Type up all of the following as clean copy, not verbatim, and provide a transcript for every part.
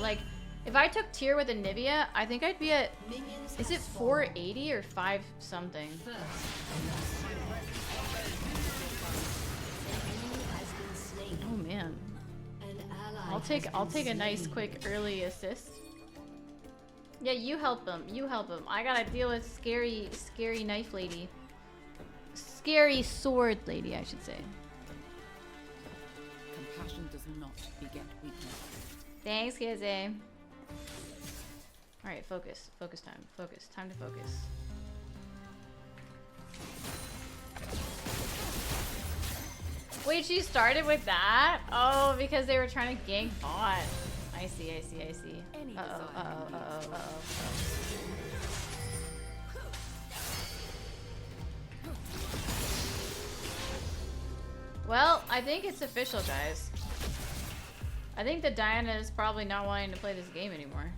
Like, if I took tier with Anivia, I think I'd be at, is it 480 or 5 something? Oh man. I'll take a nice quick early assist. Yeah, you help him. You help him. I gotta deal with scary knife lady. Scary sword lady, I should say. Compassion does not beget weakness. Thanks, Kizzy. Alright, focus. Focus time. Focus. Time to focus. Wait, she started with that? Oh, because they were trying to gank bot. I see. Uh-oh. Well, I think it's official, guys. I think that Diana is probably not wanting to play this game anymore.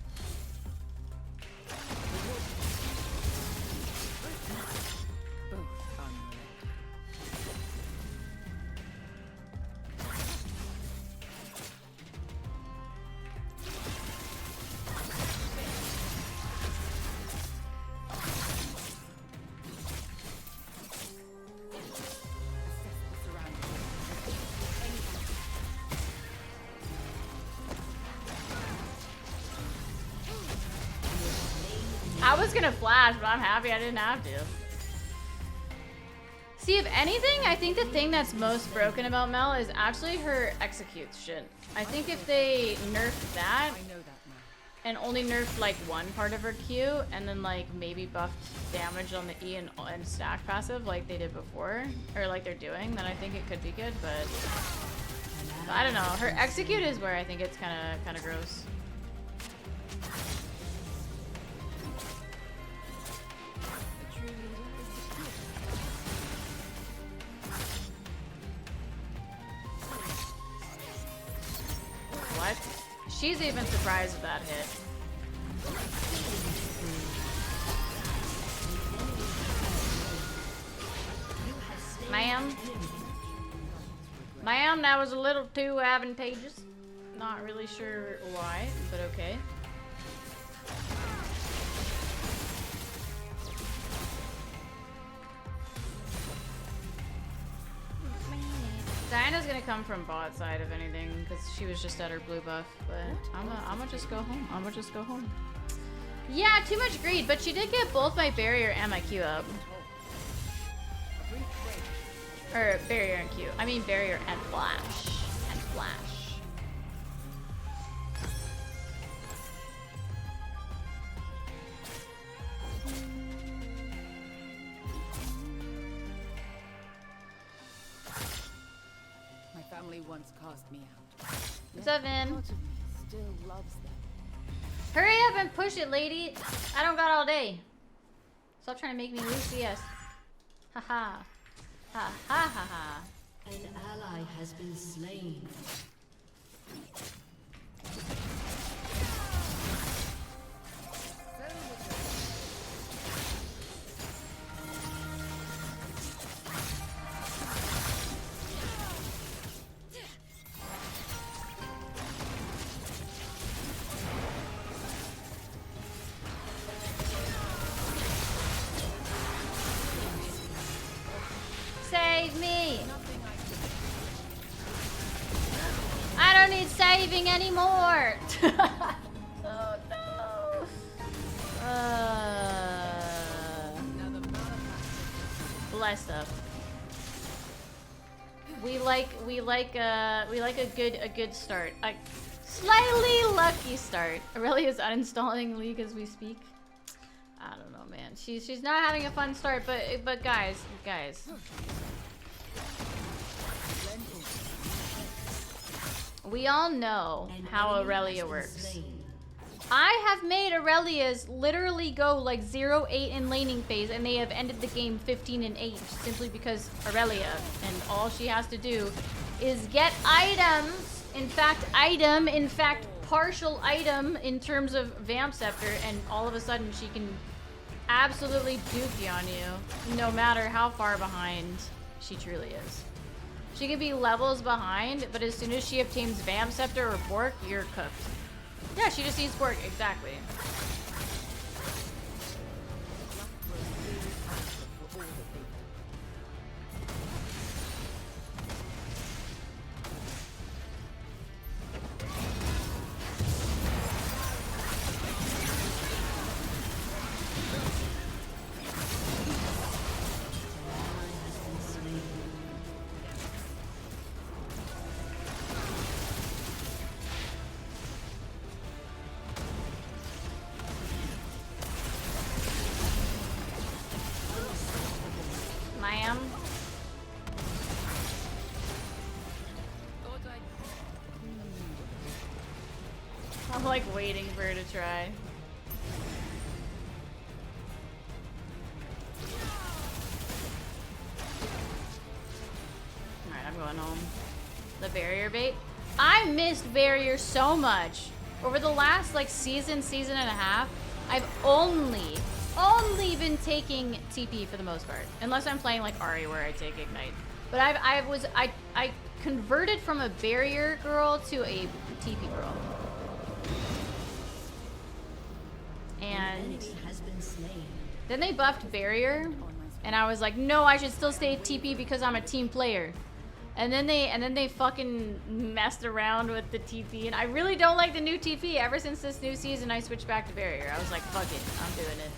I was gonna flash, but I'm happy I didn't have to. See, if anything, I think the thing that's most broken about Mel is actually her execution. I think if they nerfed that, and only nerfed like one part of her Q, and then like maybe buffed damage on the E and stack passive like they did before, or like they're doing, then I think it could be good, but I don't know. Her execute is where I think it's kind of gross. What? She's even surprised with that hit. Ma'am, that was a little too advantageous. Not really sure why, but okay. Diana's gonna come from bot side if anything, because she was just at her blue buff. But I'm gonna just go home. Yeah, too much greed, but she did get both my barrier and my Q up. Or barrier and Q. I mean barrier and flash. Family once cast me out. What's up, Vin? Still loves them. Hurry up and push it, lady. I don't got all day. Stop trying to make me lose CS. Haha. Ha ha ha ha. An ally has been slain. Save me! I don't need saving anymore! Oh no! Bless up. We like a good start. A slightly lucky start. Aurelia is uninstalling League as we speak. I don't know, man. She's not having a fun start, but guys. We all know how Aurelia works. I have made Aurelia's literally go like 0-8 in laning phase, and they have ended the game 15-8 simply because Aurelia, and all she has to do is get items. In fact, partial item in terms of Vamp Scepter, and all of a sudden she can absolutely dookie on you, no matter how far behind she truly is. She could be levels behind, but as soon as she obtains Vamp Scepter or Bork, you're cooked. Yeah, she just needs work. Exactly. I'm like waiting for her to try. Alright, I'm going home. The barrier bait. I missed barrier so much. Over the last like season and a half, I've only been taking TP for the most part. Unless I'm playing like Ari where I take Ignite. But I converted from a barrier girl to a TP girl. And then they buffed barrier, and I was like, no, I should still stay TP because I'm a team player. And then they fucking messed around with the TP, and I really don't like the new TP. Ever since this new season, I switched back to barrier. I was like, fuck it, I'm doing it.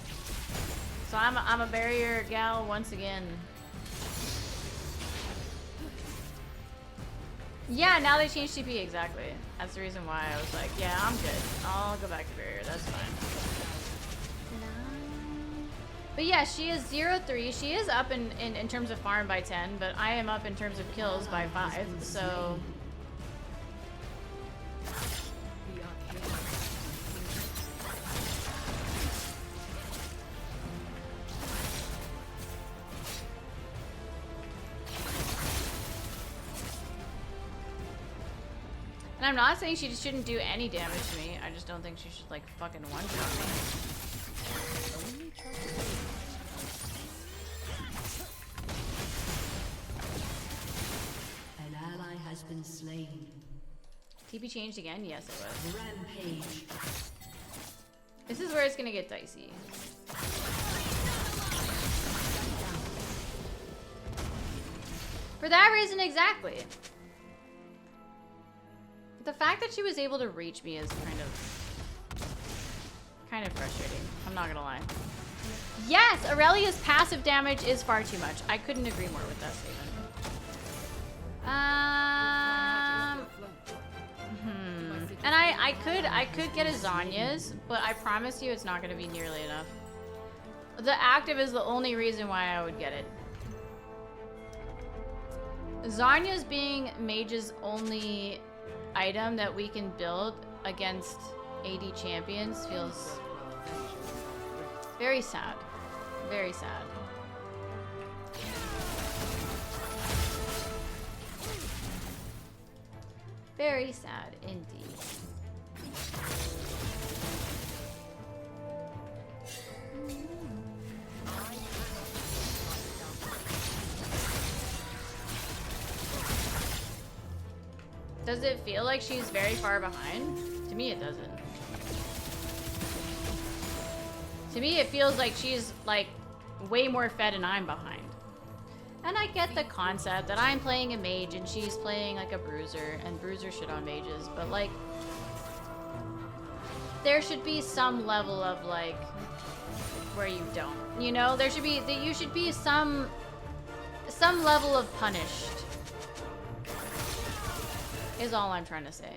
So I'm a barrier gal once again. Yeah, now they changed TP, exactly. That's the reason why I was like, yeah, I'm good. I'll go back to barrier, that's fine. But yeah, she is 0-3. She is up in terms of farm by 10, but I am up in terms of kills by 5, so... And I'm not saying she just shouldn't do any damage to me. I just don't think she should, like, fucking one-shot me. An ally has been slain. TP changed again? Yes, it was. Rampage. This is where it's gonna get dicey. For that reason, exactly. The fact that she was able to reach me is kind of frustrating. I'm not gonna lie. Yes, Aurelia's passive damage is far too much. I couldn't agree more with that statement. And I could get a Zanya's, but I promise you it's not gonna be nearly enough. The active is the only reason why I would get it. Zanya's being Mage's only item that we can build against AD champions feels very sad. Very sad. Very sad indeed. Does it feel like she's very far behind? To me, it doesn't. To me, it feels like she's, like, way more fed and I'm behind. And I get the concept that I'm playing a mage and she's playing, like, a bruiser, and bruisers shit on mages, but, like, there should be some level of, like, where you don't. You know? There should be, you should be some level of punished. Is all I'm trying to say.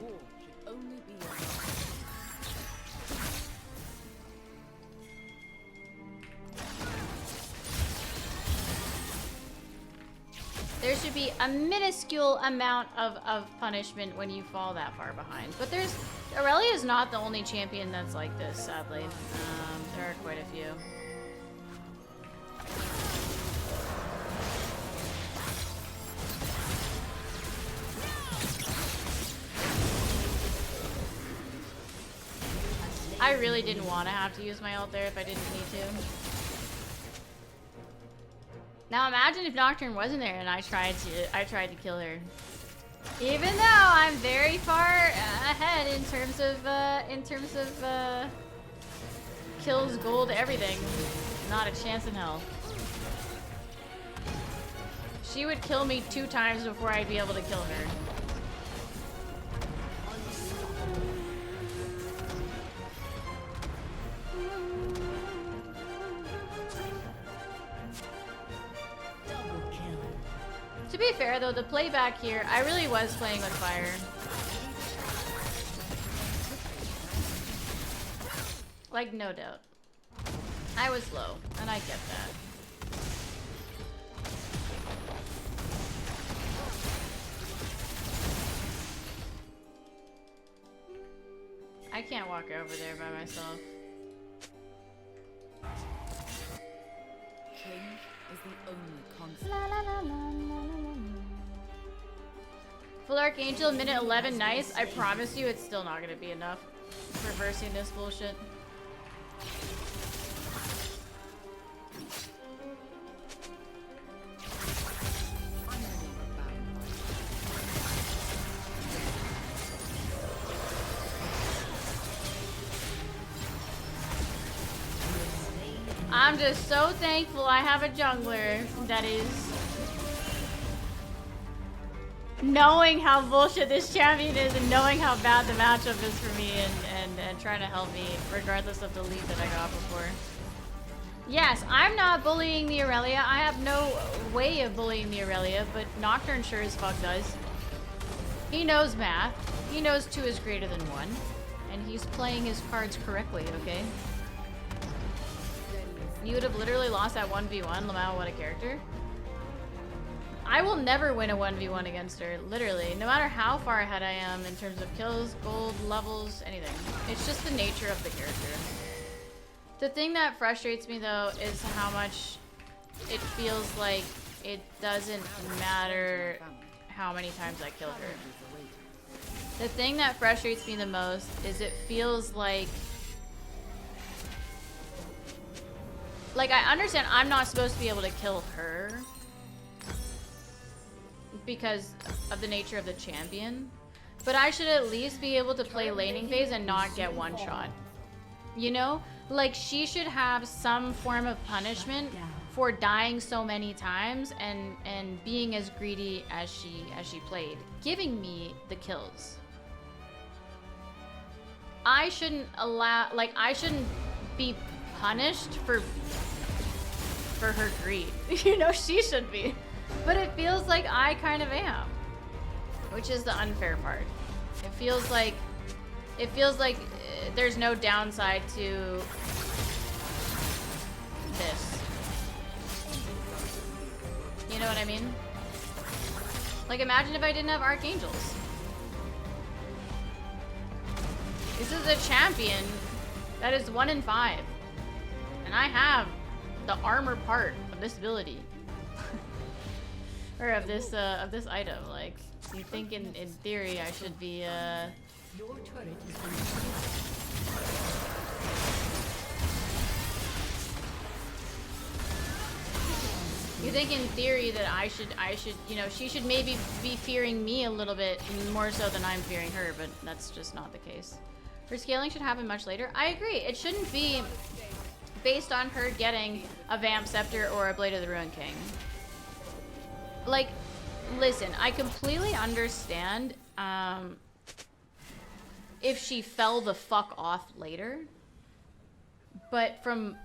There should be a minuscule amount of punishment when you fall that far behind. But Aurelia is not the only champion that's like this, sadly. There are quite a few. I really didn't want to have to use my ult there if I didn't need to. Now imagine if Nocturne wasn't there and I tried to kill her. Even though I'm very far ahead in terms of kills, gold, everything, not a chance in hell. She would kill me 2 times before I'd be able to kill her. To be fair though, the playback here, I really was playing with fire. Like, no doubt. I was low, and I get that. I can't walk over there by myself. Change is the only constant. La, la, la, la, la, la. Full Archangel, minute 11, nice. I promise you it's still not gonna be enough. Reversing this bullshit. I'm just so thankful I have a jungler that is knowing how bullshit this champion is and knowing how bad the matchup is for me and trying to help me regardless of the lead that I got before. Yes, I'm not bullying the Aurelia. I have no way of bullying the Aurelia, but Nocturne sure as fuck does. He knows math. He knows 2 is greater than 1. And he's playing his cards correctly, okay? You would have literally lost that 1v1, Lamau, what a character. I will never win a 1v1 against her, literally. No matter how far ahead I am in terms of kills, gold, levels, anything. It's just the nature of the character. The thing that frustrates me though is how much it feels like it doesn't matter how many times I kill her. The thing that frustrates me the most is it feels like I understand I'm not supposed to be able to kill her because of the nature of the champion, but I should at least be able to play laning phase and not get one shot. You know? Like, she should have some form of punishment for dying so many times and being as greedy as she played, giving me the kills. I shouldn't I shouldn't be punished for her greed. You know, she should be. But it feels like I kind of am, which is the unfair part. It feels like there's no downside to this. You know what I mean? Like, imagine if I didn't have Archangels. This is a champion that is 1 in 5. And I have the armor part of this ability. Or of this item. Like, you think in theory I should be Your turret has been destroyed. You think in theory that I should, you know, she should maybe be fearing me a little bit more so than I'm fearing her, but that's just not the case. Her scaling should happen much later. I agree. It shouldn't be based on her getting a Vamp Scepter or a Blade of the Ruined King. Like, listen, I completely understand if she fell the fuck off later, but from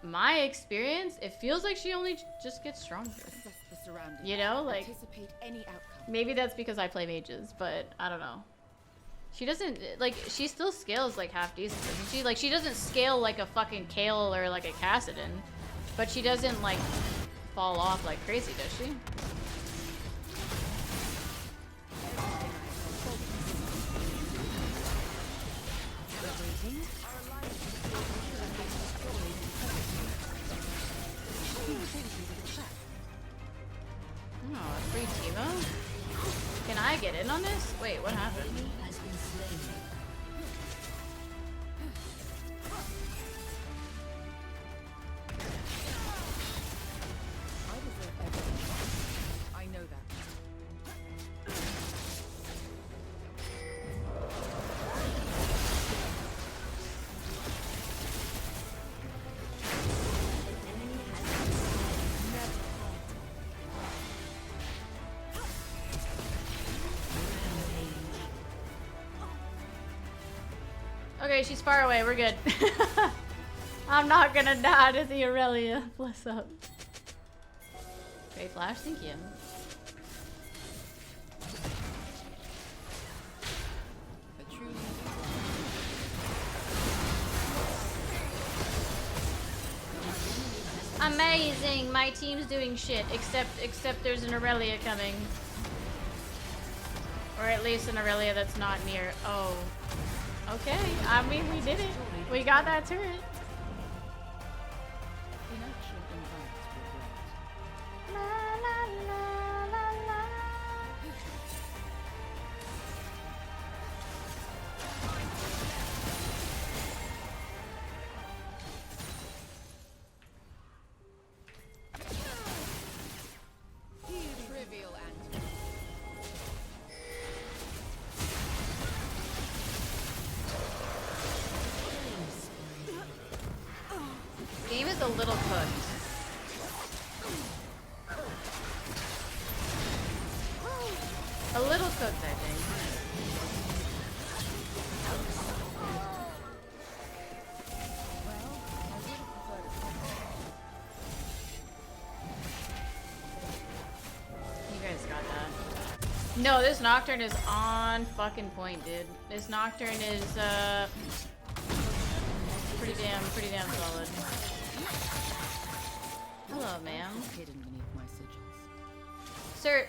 my experience, it feels like she only just gets stronger. Assess the surroundings. You know, like, Anticipate any outcome. maybe that's because I play mages, but I don't know. She doesn't, like, she still scales like half decent, doesn't she? Like, she doesn't scale like a fucking Kale or like a Cassidon, but she doesn't like fall off like crazy, does she? Oh, a free Teemo? Can I get in on this? Wait, what happened? Has been slain. I deserve everything. I know that. Okay, she's far away. We're good. I'm not gonna die to the Aurelia. Bless up. Great flash, thank you. A truly Amazing! My team's doing shit, except there's an Aurelia coming. Or at least an Aurelia that's not near. Oh. Okay, I mean, we did it. We got that turret. inaction invites regret. La, la, la, la, la. Trivial and Game is a little cooked. A little cooked, I think. You guys got that. No, this Nocturne is on fucking point, dude. This Nocturne is pretty damn solid. Hello, ma'am. hidden beneath my sigils. Sir,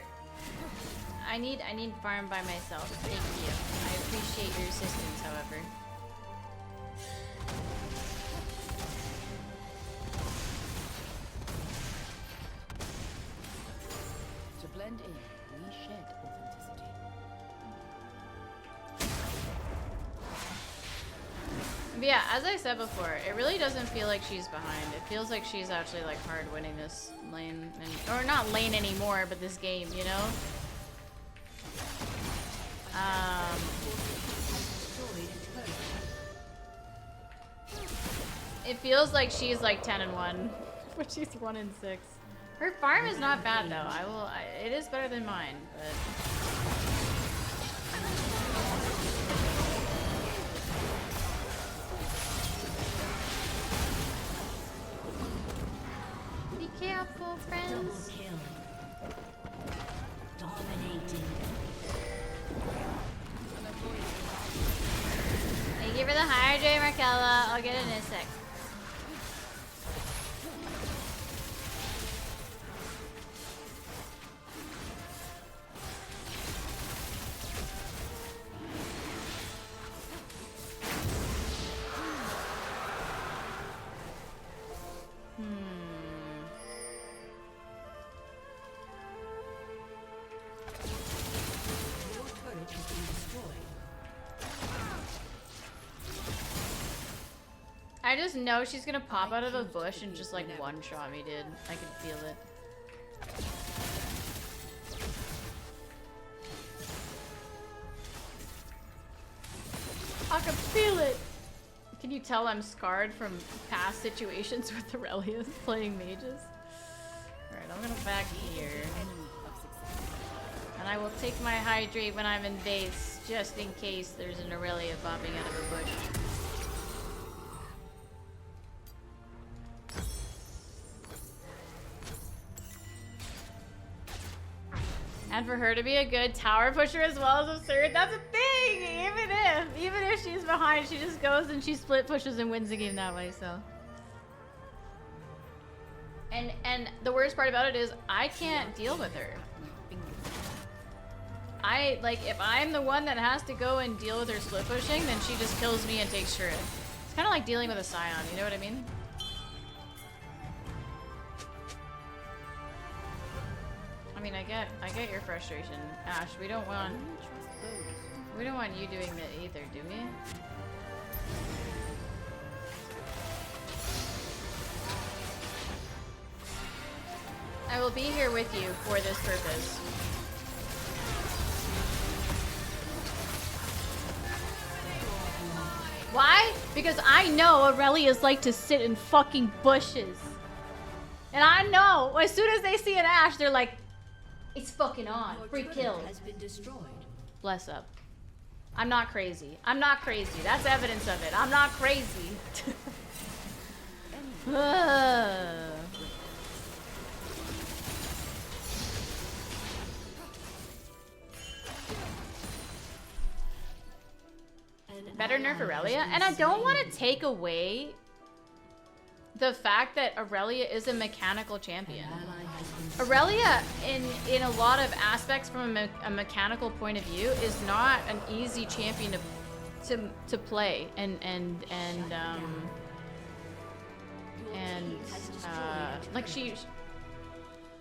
I need farm by myself. Thank you. I appreciate your assistance, however. To blend in, we shed authenticity. But yeah, as I said before, it really doesn't feel like she's behind. It feels like she's actually like hard winning this lane, or not lane anymore, but this game, you know? It feels like she's like 10-1, but she's 1-6. Her farm is not bad though. It is better than mine, but. Be careful, friends. Double kill. Dominating. Thank you for the hydrate, Markella. I'll get it in a sec. Your turret has been destroyed. I just know she's gonna pop out of a bush and just like one-shot me, dude. I can feel it. I can feel it! Can you tell I'm scarred from past situations with Aurelius playing mages? Alright, I'm gonna back here. Enemy of success. And I will take my hydrate when I'm in base, just in case there's an Aurelia popping out of a bush. And for her to be a good tower pusher as well as absurd, that's a thing! Even if she's behind, she just goes and she split pushes and wins the game that way, so. And the worst part about it is, I can't deal with her. My fingers. Like, if I'm the one that has to go and deal with her split pushing, then she just kills me and takes turret. It's kind of like dealing with a Scion, you know what I mean? I mean, I get your frustration. Ash, we don't want you doing that either, do we? I will be here with you for this purpose. Why? Because I know Aurelias like to sit in fucking bushes. And I know, as soon as they see an Ashe, they're like, it's fucking on. Your Free turret kill. has been destroyed. Bless up. I'm not crazy. I'm not crazy. That's evidence of it. I'm not crazy. Better nerf Aurelia, and I don't want to take away the fact that Aurelia is a mechanical champion. Aurelia, in a lot of aspects from a mechanical point of view, is not an easy champion to play, like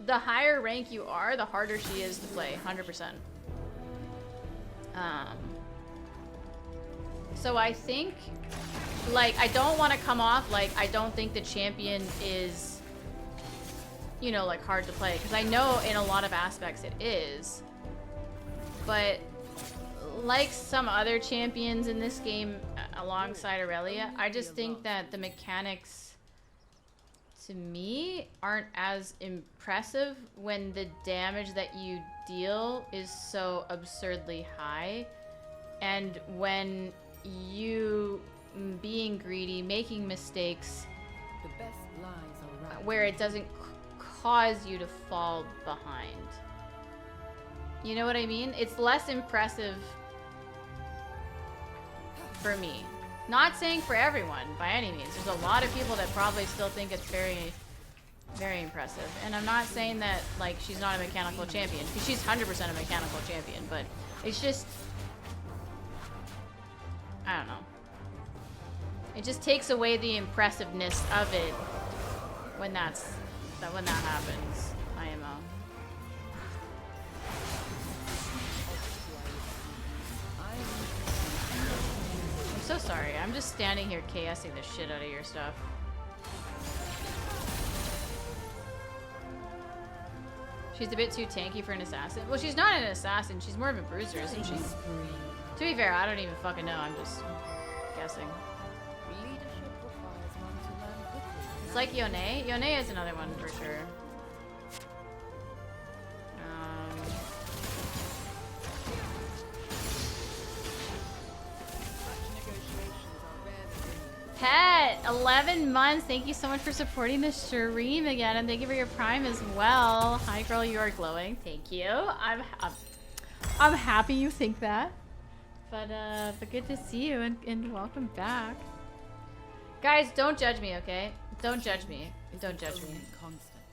the higher rank you are, the harder she is to play, 100%. So I think, like, I don't want to come off like I don't think the champion is, you know, like, hard to play, because I know in a lot of aspects it is. But like some other champions in this game alongside Aurelia, I just think that the mechanics, to me, aren't as impressive when the damage that you deal is so absurdly high, and when you being greedy, making mistakes The best lies are right. where it doesn't cause you to fall behind. You know what I mean? It's less impressive for me. Not saying for everyone, by any means. There's a lot of people that probably still think it's very, very impressive. And I'm not saying that, like, she's not a mechanical champion, because she's 100% a mechanical champion, but it's just, I don't know. It just takes away the impressiveness of it when that happens. IMO. I'm so sorry. I'm just standing here KSing the shit out of your stuff. She's a bit too tanky for an assassin. Well, she's not an assassin. She's more of a bruiser, isn't she? To be fair, I don't even fucking know. I'm just guessing. Leadership requires one to learn quickly. It's like Yone. Yone is another one for sure. Pet, 11 months. Thank you so much for supporting the stream again, and thank you for your Prime as well. Hi, girl, you are glowing. Thank you. I'm happy you think that. But good to see you and welcome back. Guys, don't judge me, okay? Don't judge me. Don't judge me. Constant.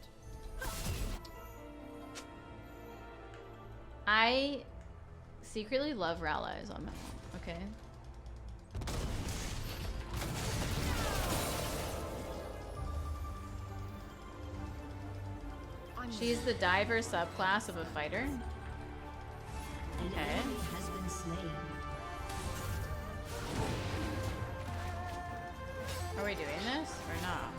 I secretly love Rallies on MEL, okay? She's the diver subclass of a fighter. Okay. Has been slain. Are we doing this or not?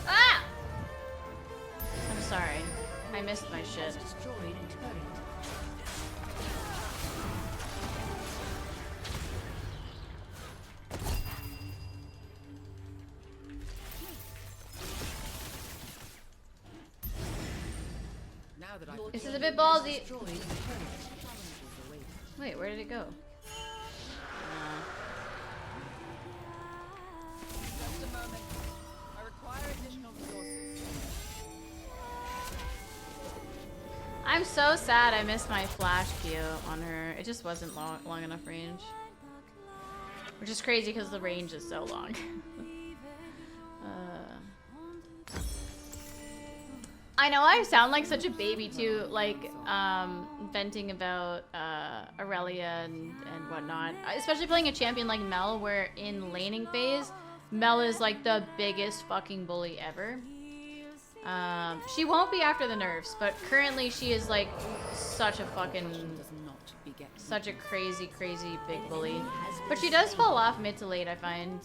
Ah! I'm sorry. I missed my shit. Destroyed a turret. Now that I've This is a bit ballsy. Destroyed a turret. Wait, where did it go? just a moment. I require additional resources. I'm so sad I missed my flash Q on her. It just wasn't long enough range. Which is crazy because the range is so long. I know I sound like such a baby too, like venting about Aurelia and whatnot. Especially playing a champion like MEL, where in laning phase, MEL is like the biggest fucking bully ever. She won't be after the nerfs, but currently she is like such a fucking, such a crazy big bully. But she does fall off mid to late, I find.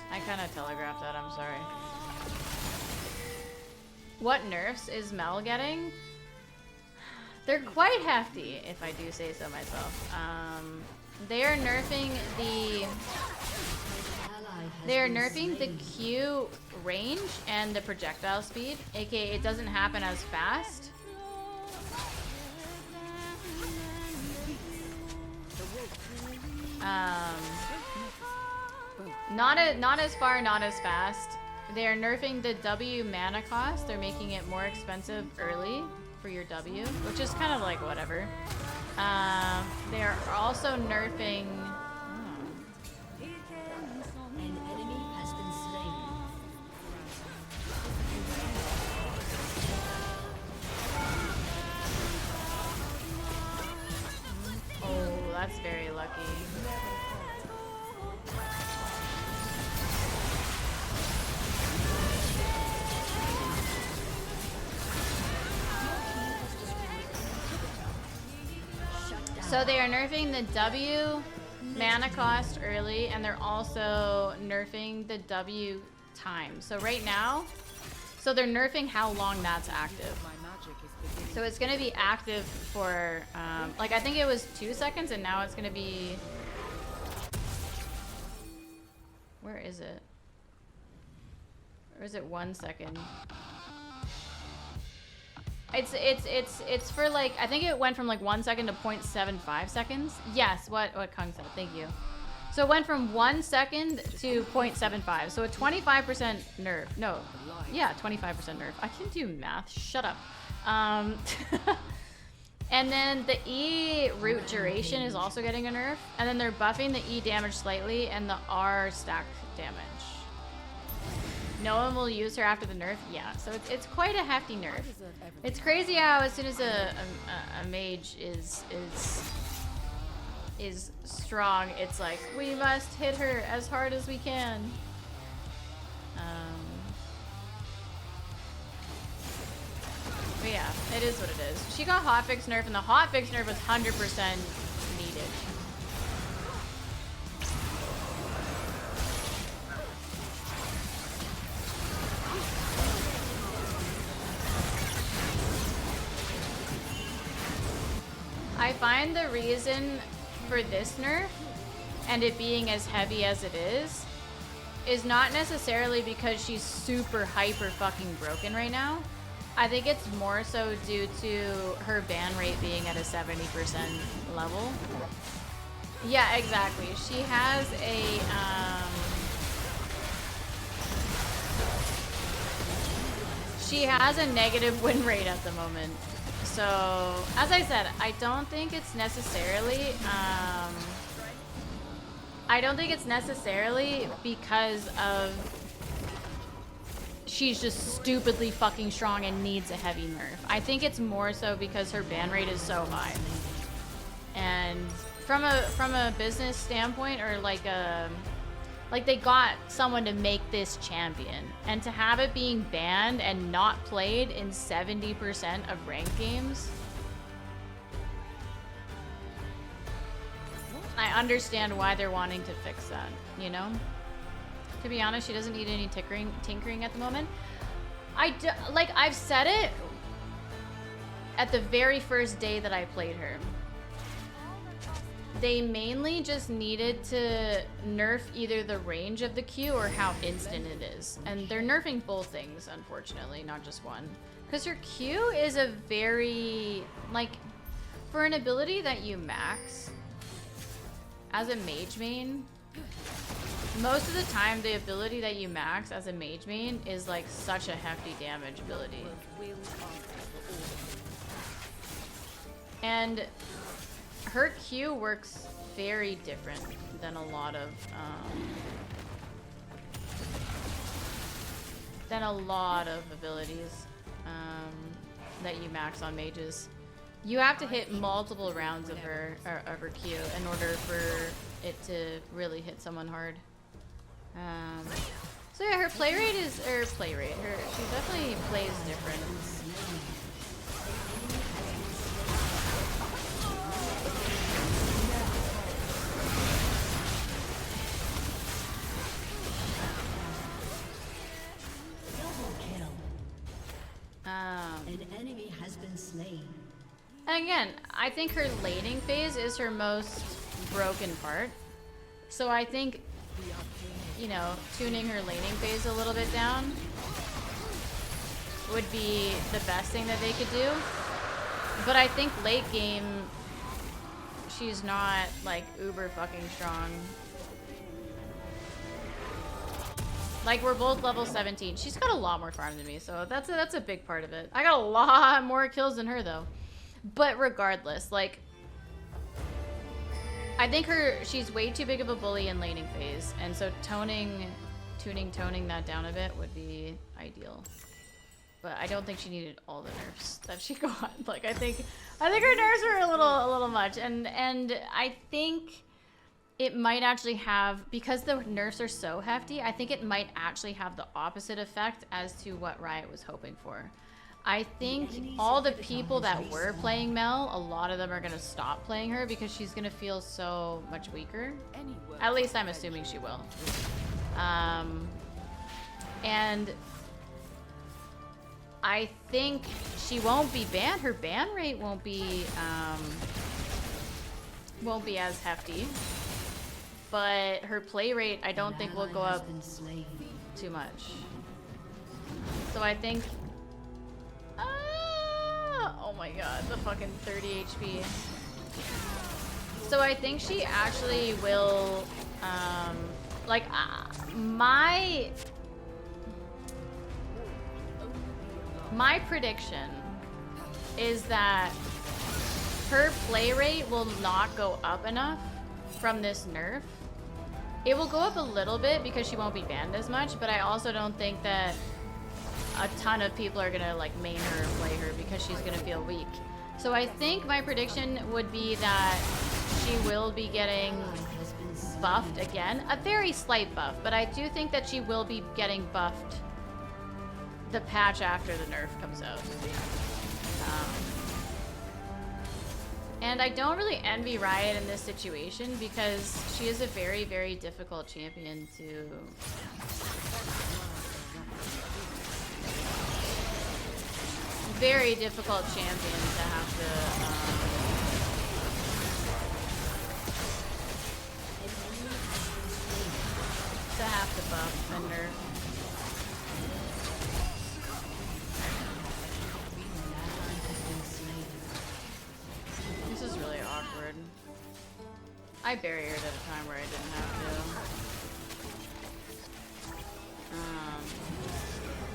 I kind of telegraphed that, I'm sorry. What nerfs is Mel getting? They're quite hefty, if I do say so myself. They are nerfing the Q range and the projectile speed, aka it doesn't happen as fast. Not as far, not as fast. They're nerfing the W mana cost. They're making it more expensive early for your W, which is kind of like whatever. They are also nerfing. An enemy has been slain. Oh, that's very lucky. So they are nerfing the W mana cost early, and they're also nerfing the W time. So right now, so they're nerfing how long that's active. So it's gonna be active for, like I think it was 2 seconds, and now it's gonna be, where is it? Or is it 1 second? It's for like, I think it went from like 1 second to 0.75 seconds. Yes, what Kung said, thank you. So it went from 1 second to 0.75. So a 25% nerf. No, yeah, 25% nerf. I can do math, shut up. And then the E root duration is also getting a nerf. And then they're buffing the E damage slightly and the R stack damage. No one will use her after the nerf. Yeah, so it's quite a hefty nerf. It's crazy how as soon as a mage is strong, it's like we must hit her as hard as we can. But yeah, it is what it is. She got hotfix nerf, and the hotfix nerf was 100% needed. I find the reason for this nerf and it being as heavy as it is not necessarily because she's super hyper fucking broken right now. I think it's more so due to her ban rate being at a 70% level. Yeah, exactly. She has a negative win rate at the moment. So, as I said, I don't think it's necessarily because of she's just stupidly fucking strong and needs a heavy nerf. I think it's more so because her ban rate is so high. And from a business standpoint, or like they got someone to make this champion, and to have it being banned and not played in 70% of ranked games, I understand why they're wanting to fix that, you know? To be honest, she doesn't need any tinkering at the moment. I've said it at the very first day that I played her. They mainly just needed to nerf either the range of the Q or how instant it is. And they're nerfing both things, unfortunately, not just one. Because her Q is a very, like, for an ability that you max as a mage main, most of the time the ability that you max as a mage main is like such a hefty damage ability. And her Q works very different than a lot of abilities that you max on mages. You have to hit multiple rounds of her Q in order for it to really hit someone hard. So yeah, her play rate is, she definitely plays different. And again, I think her laning phase is her most broken part. So I think, you know, tuning her laning phase a little bit down would be the best thing that they could do. But I think late game, she's not like uber fucking strong. Like, we're both level 17. She's got a lot more farm than me, so that's a big part of it. I got a lot more kills than her, though. But regardless, like, I think she's way too big of a bully in laning phase, and so toning that down a bit would be ideal. But I don't think she needed all the nerfs that she got. Like, I think her nerfs were a little much, and I think it might actually have, because the nerfs are so hefty, I think it might actually have the opposite effect as to what Riot was hoping for. I think all the people that were playing Mel, a lot of them are going to stop playing her because she's going to feel so much weaker. At least I'm assuming she will. And I think she won't be banned. Her ban rate won't be as hefty. But her play rate, I don't think will go up too much. So I think... oh my god, the fucking 30 HP. So I think she actually will... my prediction is that her play rate will not go up enough from this nerf. It will go up a little bit because she won't be banned as much, but I also don't think that a ton of people are gonna like main her or play her because she's gonna feel weak. So I think my prediction would be that she will be getting buffed again. A very slight buff, but I do think that she will be getting buffed the patch after the nerf comes out. And I don't really envy Riot in this situation because she is a very, very difficult champion to... Very difficult champion to have to buff and nerf. This is really awkward. I barriered at a time where I didn't have to.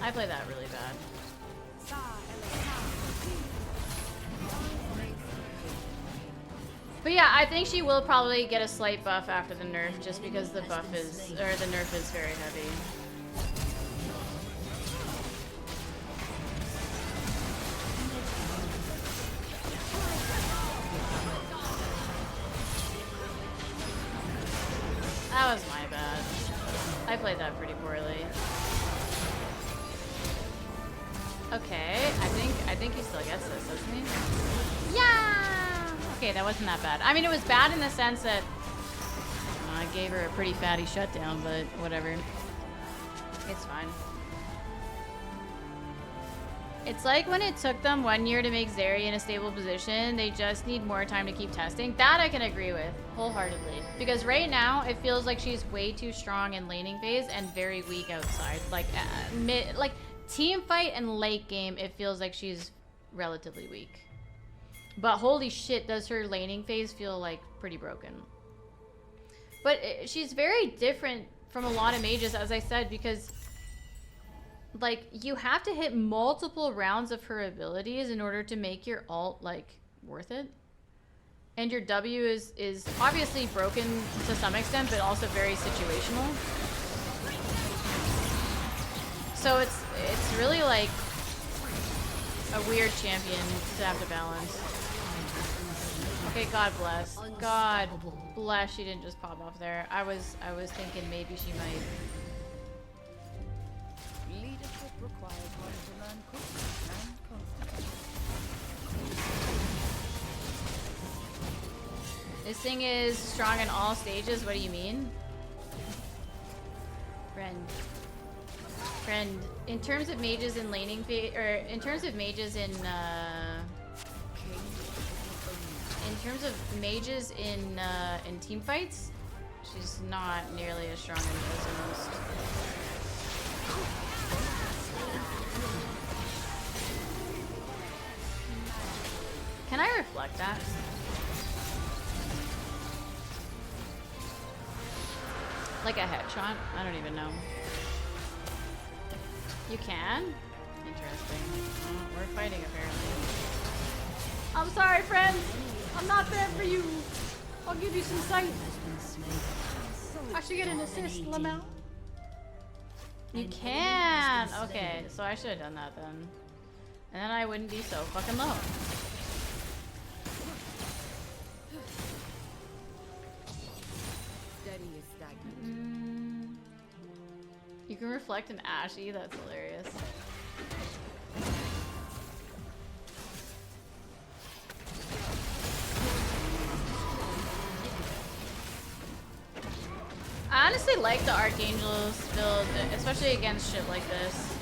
I played that really bad. But yeah, I think she will probably get a slight buff after the nerf just because the buff is, or the nerf is very heavy. That was my bad. I played that pretty poorly. Okay, I think he still gets this, doesn't he? Yeah! Okay, that wasn't that bad. I mean, it was bad in the sense that I gave her a pretty fatty shutdown, but whatever. It's fine. It's like when it took them 1 year to make Zeri in a stable position, they just need more time to keep testing. That I can agree with, wholeheartedly. Because right now, it feels like she's way too strong in laning phase and very weak outside. Like, team fight and late game, it feels like she's relatively weak. But holy shit, does her laning phase feel like pretty broken. But she's very different from a lot of mages, as I said, because like you have to hit multiple rounds of her abilities in order to make your ult like worth it. And your W is obviously broken to some extent, but also very situational. So it's really like a weird champion to have to balance. Okay, God bless. God bless she didn't just pop off there. I was thinking maybe she might. Leadership requires one to learn quickly and constantly. This thing is strong in all stages. What do you mean? Friend, in terms of mages in laning phase, or in terms of mages in in terms of mages in team fights, she's not nearly as strong as most. Can I reflect that? Like a headshot? I don't even know. You can? Interesting. Well, we're fighting apparently. I'm sorry, friends. I'm not there for you. I'll give you some sight. I should get an assist, Lamel. You can. Okay, so I should have done that then. And then I wouldn't be so fucking low. You can reflect an Ashy, that's hilarious. I honestly like the Archangel's build, especially against shit like this.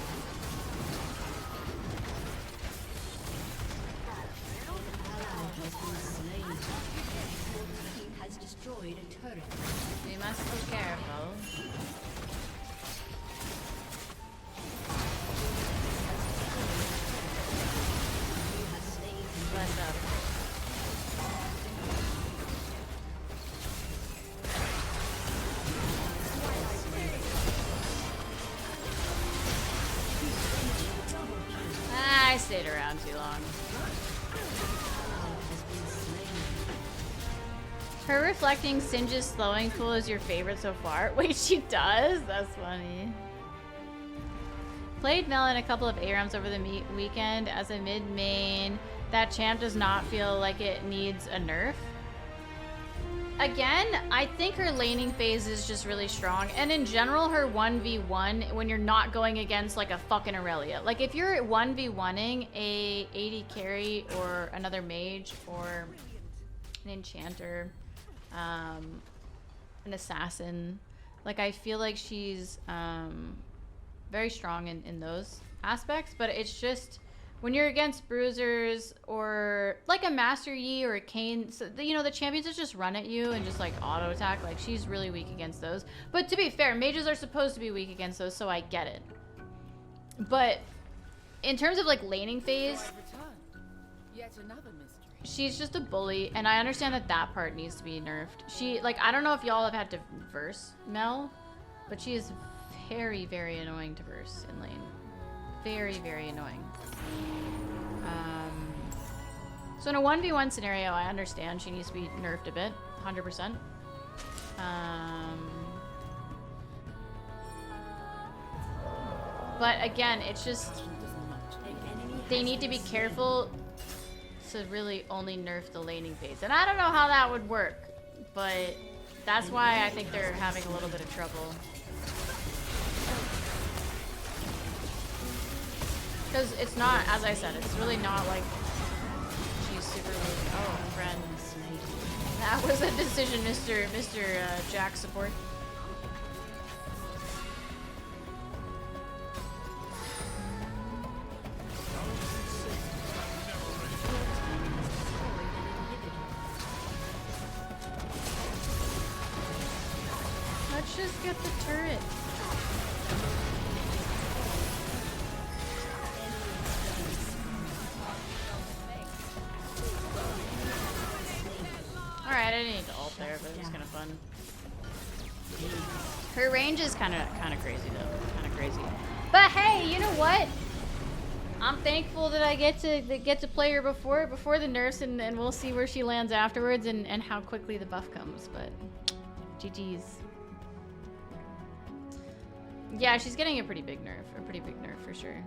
Has destroyed a turret. We must be careful. Bless up. I stayed around too long. Her reflecting Singe's slowing tool is your favorite so far? Wait, she does? That's funny. Played MEL in a couple of A rounds over the weekend as a mid main. That champ does not feel like it needs a nerf. Again, I think her laning phase is just really strong. And in general, her 1v1 when you're not going against like a fucking Aurelia. Like if you're 1v1ing a AD carry or another mage or an enchanter, an assassin, like I feel like she's very strong in those aspects. But it's just when you're against bruisers or like a Master Yi or a Kayn, so you know the champions that just run at you and just like auto attack, like she's really weak against those. But to be fair, mages are supposed to be weak against those, so I get it. But in terms of like laning phase, Yet another mystery. she's just a bully, and I understand that that part needs to be nerfed. She, like, I don't know if y'all have had to verse MEL, but she is very, very annoying to verse in lane. Very, very annoying. So in a 1v1 scenario, I understand she needs to be nerfed a bit, 100%. But again, it's just, they need to be careful to really only nerf the laning phase. And I don't know how that would work, but that's why I think they're having a little bit of trouble. Because it's not, as I said, it's really not like she's super weak. Oh, friend. That was a decision, Mr. Jack support. Let's just get the turret. Alright, I didn't need to ult there, but it was kind of fun. Her range is kind of crazy though, kind of crazy. But hey, you know what? I'm thankful that I get to play her before the nerfs, and we'll see where she lands afterwards and how quickly the buff comes. But GG's. Yeah, she's getting a pretty big nerf for sure.